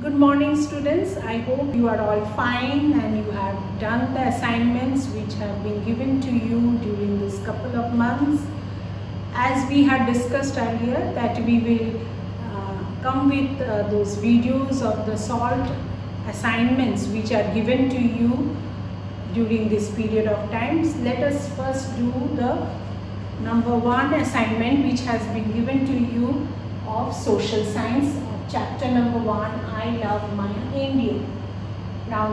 Good morning students. I hope you are all fine and you have done the assignments which have been given to you during this couple of months. As we had discussed earlier that we will come with those videos of the solved assignments which are given to you during this period of times. Let us first do the number 1 assignment which has been given to you of social science. Chapter number 1, I love my India. Now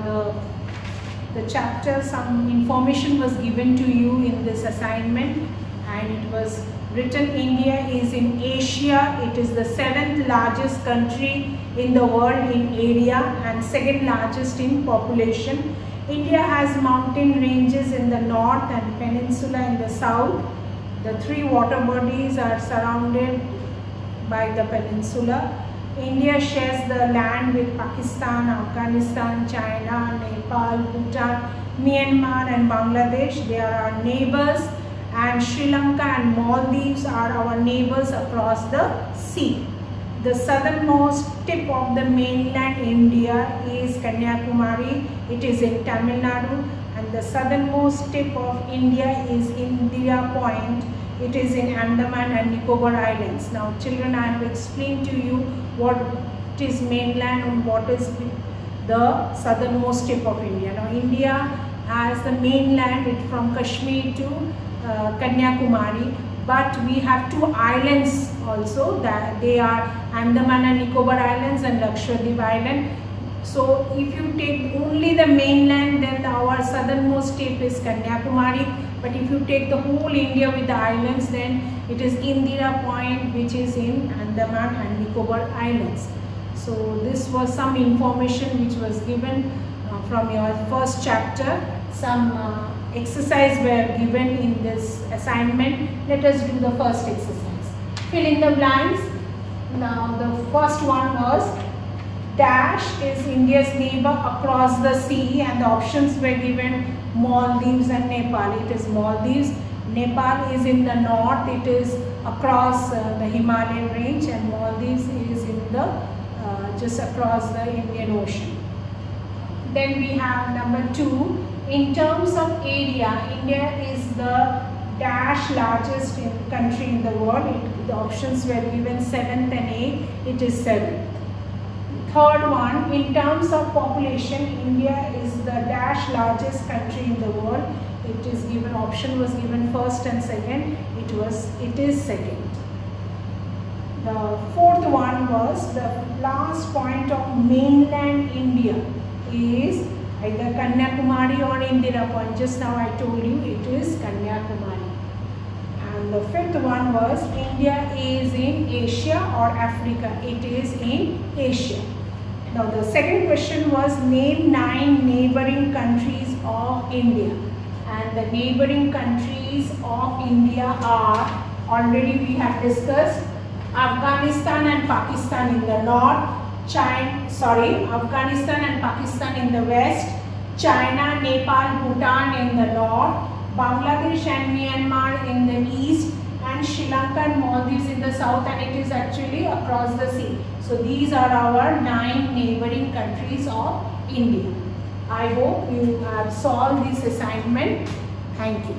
the chapter, some information was given to you in this assignment and it was written India is in Asia. It is the 7th largest country in the world in area and 2nd largest in population. India has mountain ranges in the north and peninsula in the south. The 3 water bodies are surrounded by the peninsula. India shares the land with Pakistan, Afghanistan, China, Nepal, Bhutan, Myanmar and Bangladesh. They are our neighbors, and Sri Lanka and Maldives are our neighbors across the sea. The southernmost tip of the mainland India is Kanyakumari. It is in Tamil Nadu, and the southernmost tip of India is Indira Point. It is in Andaman and Nicobar Islands. Now children, I have explained to you what is mainland and what is the southernmost tip of India. Now India has the mainland from Kashmir to Kanyakumari, but we have 2 islands also, that they are Andaman and Nicobar Islands and Lakshadweep Island. So if you take only the mainland, then our southernmost tip is Kanyakumari. But if you take the whole India with the islands, then it is Indira Point, which is in Andaman and Nicobar Islands. So this was some information which was given from your first chapter. Some exercise were given in this assignment. Let us do the first exercise. Fill in the blanks. Now the first one was dash is India's neighbor across the sea, and the options were given Maldives and Nepal. It is Maldives. Nepal is in the north. It is across the Himalayan range, and Maldives is in the just across the Indian Ocean. Then we have number 2. In terms of area, India is the dash largest country in the world. The options were given 7th and 8th. It is 7th. Third one, in terms of population, India is the dash largest country in the world. It is given, option was given 1st and 2nd. It is 2nd. The 4th one was the last point of mainland India is either Kanyakumari or Indira Point. Just now I told you it is Kanyakumari. And the 5th one was India is in Asia or Africa. It is in Asia. Now the second question was name 9 neighboring countries of India, and the neighboring countries of India are, already we have discussed, Afghanistan and Pakistan in the north, Afghanistan and Pakistan in the west, China, Nepal, Bhutan in the north, Bangladesh and Myanmar in the east, and Sri Lanka and Maldives in the south, and it is actually across the sea. So these are our 9 neighboring countries of India. I hope you have solved this assignment. Thank you.